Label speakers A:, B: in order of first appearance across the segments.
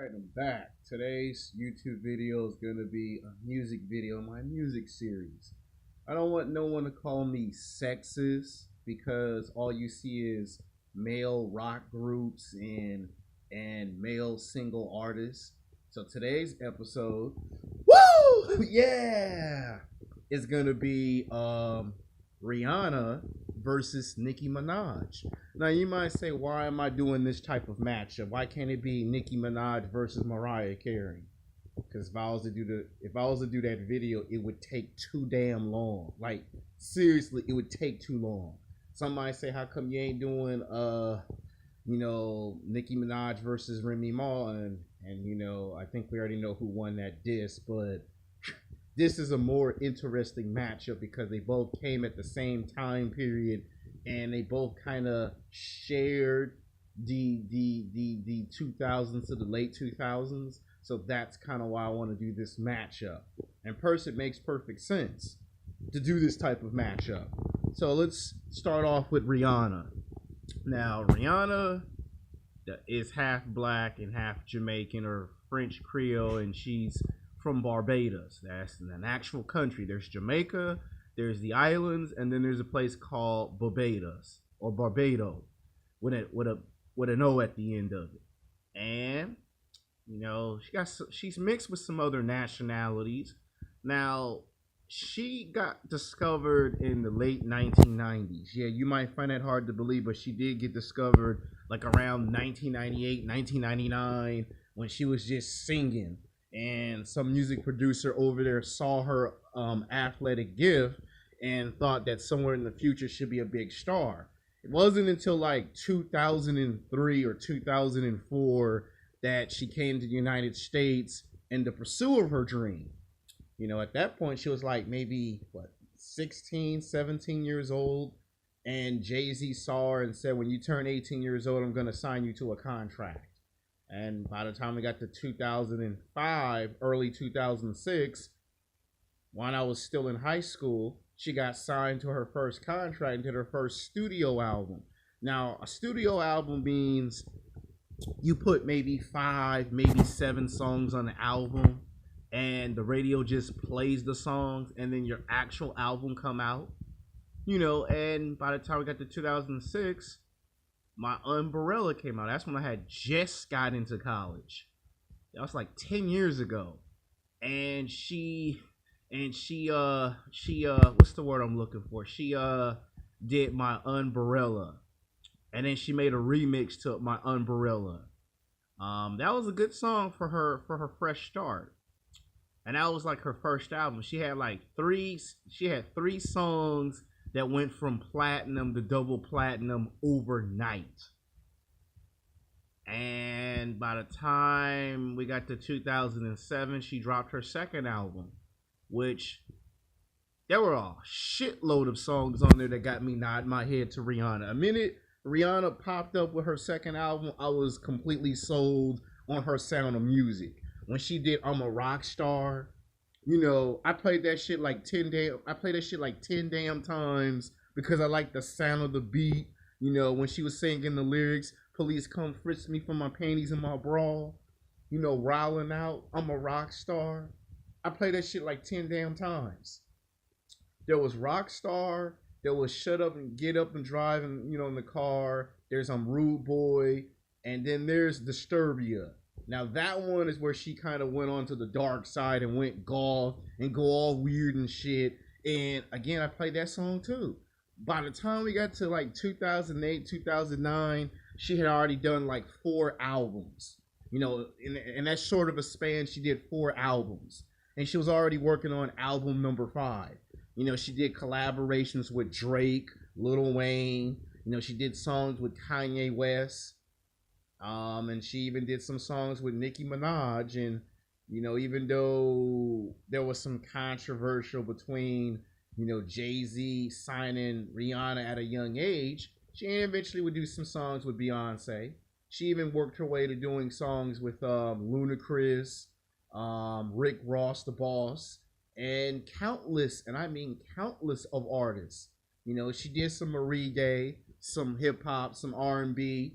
A: Alright, I'm back. Today's YouTube video is going to be a music video, my music series. I don't want no one to call me sexist because all you see is male rock groups and male single artists. So today's episode, woo! Yeah! It's going to be Rihanna versus Nicki Minaj. Now you might say, why am I doing this type of matchup? Why can't it be Nicki Minaj versus Mariah Carey? Because if I was to do that video, it would take too damn long. Like seriously, it would take too long. Some might say, how come you ain't doing Nicki Minaj versus Remy Ma, and I think we already know who won that diss, but this is a more interesting matchup because they both came at the same time period and they both kind of shared the 2000s to the late 2000s. So that's kind of why I want to do this matchup. And first, it makes perfect sense to do this type of matchup. So let's start off with Rihanna. Now, Rihanna is half black and half Jamaican or French Creole, and she's from Barbados. That's an actual country. There's Jamaica, there's the islands, and then there's a place called Barbados or Barbado with an O at the end of it. And she's mixed with some other nationalities. Now, she got discovered in the late 1990s. Yeah, you might find that hard to believe, but she did get discovered like around 1998, 1999 when she was just singing. And some music producer over there saw her athletic gift and thought that somewhere in the future she'd be a big star. It wasn't until like 2003 or 2004 that she came to the United States in the pursuit of her dream. At that point she was like maybe 16, 17 years old, and Jay-Z saw her and said, when you turn 18 years old, I'm going to sign you to a contract. And by the time we got to 2005, early 2006, when I was still in high school, she got signed to her first contract and did her first studio album. Now, a studio album means you put maybe 5, maybe 7 songs on the album, and the radio just plays the songs, and then your actual album come out. And by the time we got to 2006, my Umbrella came out. That's when I had just got into college. That was like 10 years ago. And she what's the word I'm looking for? She did my Umbrella. And then she made a remix to my Umbrella. That was a good song for her fresh start. And that was like her first album. She had three songs that went from platinum to double platinum overnight. And by the time we got to 2007, she dropped her second album, which there were a shitload of songs on there that got me nodding my head to Rihanna. A minute Rihanna popped up with her second album, I was completely sold on her sound of music. When she did I'm a Rock Star, I played that shit like 10 damn times because I like the sound of the beat. When she was singing the lyrics, police come frisk me for my panties and my bra, riling out, I'm a rock star. I played that shit like 10 damn times. There was Rock Star, there was Shut Up and Get Up and Drive, and in the car. There's Rude Boy, and then there's Disturbia. Now that one is where she kind of went on to the dark side and went golf and go all weird and shit. And again, I played that song too. By the time we got to like 2008, 2009, she had already done like 4 albums. In that short of a span, she did 4 albums. And she was already working on album number 5. She did collaborations with Drake, Lil Wayne. She did songs with Kanye West. And she even did some songs with Nicki Minaj. And, even though there was some controversial between, Jay-Z signing Rihanna at a young age, she eventually would do some songs with Beyonce. She even worked her way to doing songs with Ludacris, Rick Ross, the Boss, and countless, and I mean countless of artists. She did some reggae, some hip-hop, some R&B,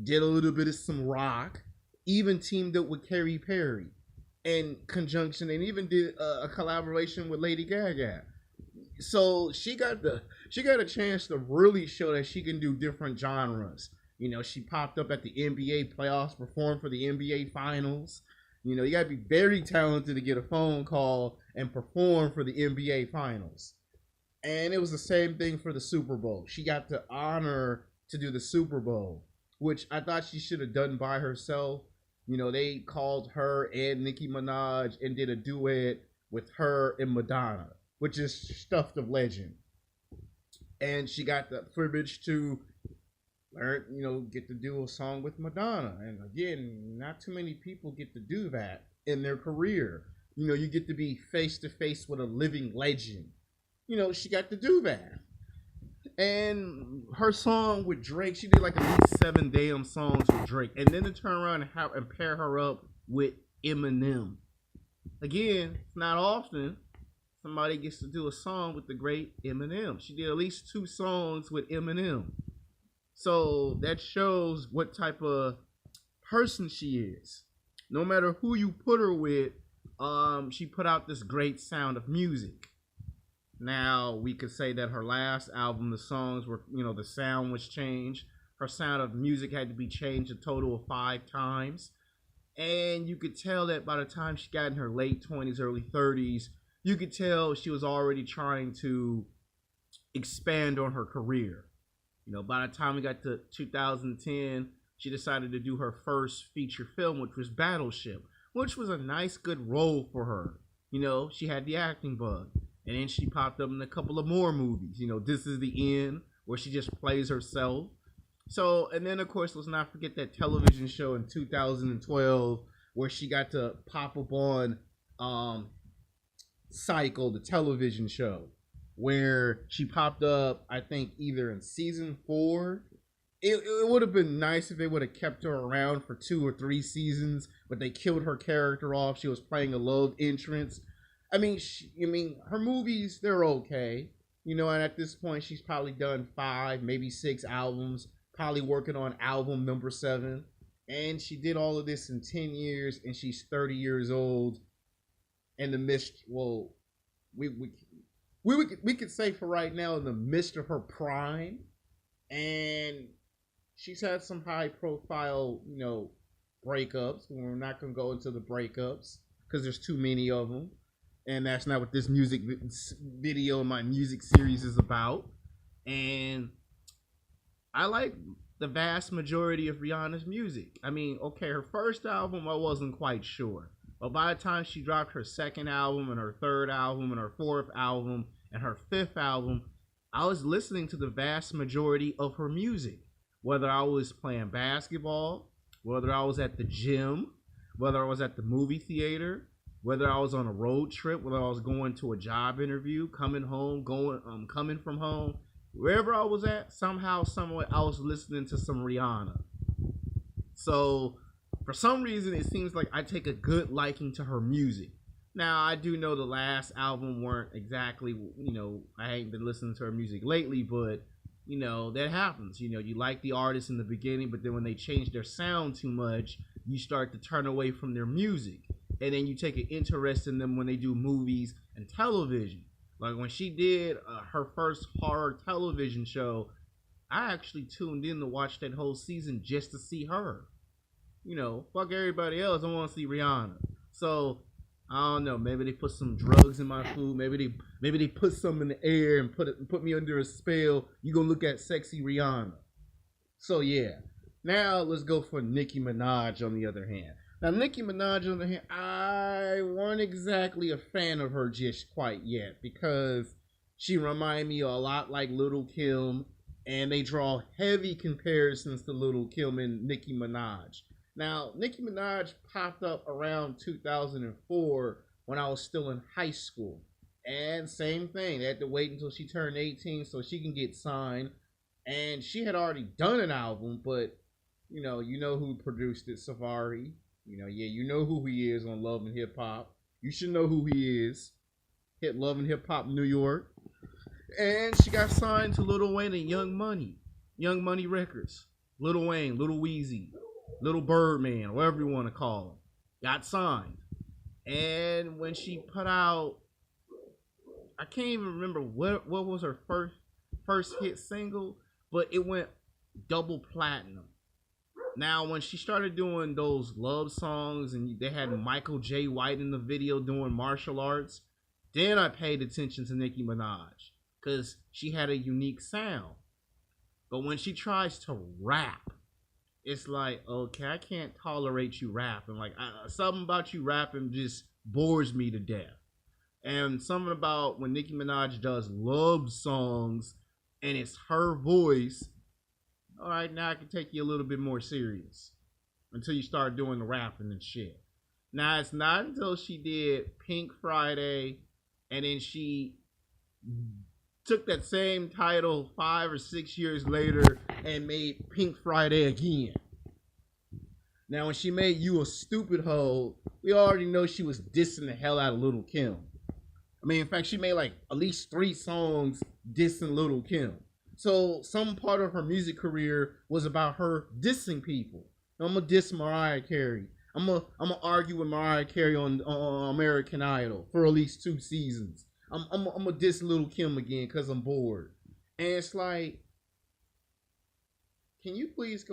A: did a little bit of some rock, even teamed up with Katy Perry in conjunction, and even did a collaboration with Lady Gaga. So she got a chance to really show that she can do different genres. You know, she popped up at the NBA playoffs, performed for the NBA finals. You know, you gotta be very talented to get a phone call and perform for the NBA finals. And it was the same thing for the Super Bowl. She got the honor to do the Super Bowl, which I thought she should have done by herself. You know, they called her and Nicki Minaj and did a duet with her and Madonna, which is stuff of legend. And she got the privilege to learn, you know, get to do a song with Madonna. And again, not too many people get to do that in their career. You know, you get to be face to face with a living legend. You know, she got to do that. And her song with Drake, she did like at least 7 damn songs with Drake. And then to turn around and pair her up with Eminem. Again, it's not often somebody gets to do a song with the great Eminem. She did at least 2 songs with Eminem. So that shows what type of person she is. No matter who you put her with, she put out this great sound of music. Now, we could say that her last album, the songs were, you know, the sound was changed. Her sound of music had to be changed a total of 5 times. And you could tell that by the time she got in her late 20s, early 30s, you could tell she was already trying to expand on her career. You know, by the time we got to 2010, she decided to do her first feature film, which was Battleship, which was a nice, good role for her. You know, she had the acting bug. And then she popped up in a couple of more movies. You know, This Is the End, where she just plays herself. So, and then, of course, let's not forget that television show in 2012 where she got to pop up on Cycle, the television show, where she popped up, I think, either in season 4. It would have been nice if they would have kept her around for 2 or 3 seasons, but they killed her character off. She was playing a love interest. I mean, her movies, they're okay. You know, and at this point, she's probably done 5, maybe 6 albums, probably working on album number 7. And she did all of this in 10 years, and she's 30 years old. In the midst, well, we could say for right now, in the midst of her prime. And she's had some high profile, you know, breakups. We're not going to go into the breakups because there's too many of them. And that's not what this music video, my music series is about. And I like the vast majority of Rihanna's music. I mean, okay, her first album, I wasn't quite sure. But by the time she dropped her second album and her third album and her fourth album and her fifth album, I was listening to the vast majority of her music. Whether I was playing basketball, whether I was at the gym, whether I was at the movie theater, whether I was on a road trip, whether I was going to a job interview, coming home, coming from home, wherever I was at, somehow, somewhere, I was listening to some Rihanna. So, for some reason, it seems like I take a good liking to her music. Now, I do know the last album weren't exactly, you know, I ain't been listening to her music lately, but, you know, that happens. You know, you like the artist in the beginning, but then when they change their sound too much, you start to turn away from their music. And then you take an interest in them when they do movies and television. Like when she did her first horror television show, I actually tuned in to watch that whole season just to see her. You know, fuck everybody else. I want to see Rihanna. So I don't know. Maybe they put some drugs in my food. Maybe they put some in the air and put me under a spell. You gonna look at sexy Rihanna. So yeah. Now let's go for Nicki Minaj on the other hand. Now, Nicki Minaj, on the other hand, I wasn't exactly a fan of her just quite yet because she reminded me a lot like Little Kim, and they draw heavy comparisons to Little Kim and Nicki Minaj. Now, Nicki Minaj popped up around 2004 when I was still in high school. And same thing, they had to wait until she turned 18 so she can get signed. And she had already done an album, but, you know who produced it, Savari. You know, yeah, you know who he is on Love and Hip Hop. You should know who he is. Hit Love and Hip Hop New York. And she got signed to Lil Wayne and Young Money Records. Lil Wayne, Lil Weezy. Little Birdman, whatever you want to call him, got signed. And when she put out, I can't even remember what was her first hit single, but it went double platinum. Now, when she started doing those love songs and they had Michael J. White in the video doing martial arts, then I paid attention to Nicki Minaj because she had a unique sound. But when she tries to rap, it's like, okay, I can't tolerate you rapping. Like, something about you rapping just bores me to death. And something about when Nicki Minaj does love songs and it's her voice, all right, now I can take you a little bit more serious until you start doing the rapping and shit. Now, it's not until she did Pink Friday and then she took that same title 5 or 6 years later and made Pink Friday again. Now, when she made You a Stupid Hoe, we already know she was dissing the hell out of Lil' Kim. I mean, in fact, she made like at least 3 songs dissing Lil' Kim. So some part of her music career was about her dissing people. I'm gonna diss Mariah Carey. I'm gonna argue with Mariah Carey on American Idol for at least 2 seasons. I'm gonna diss Lil' Kim again because I'm bored. And it's like, can you please go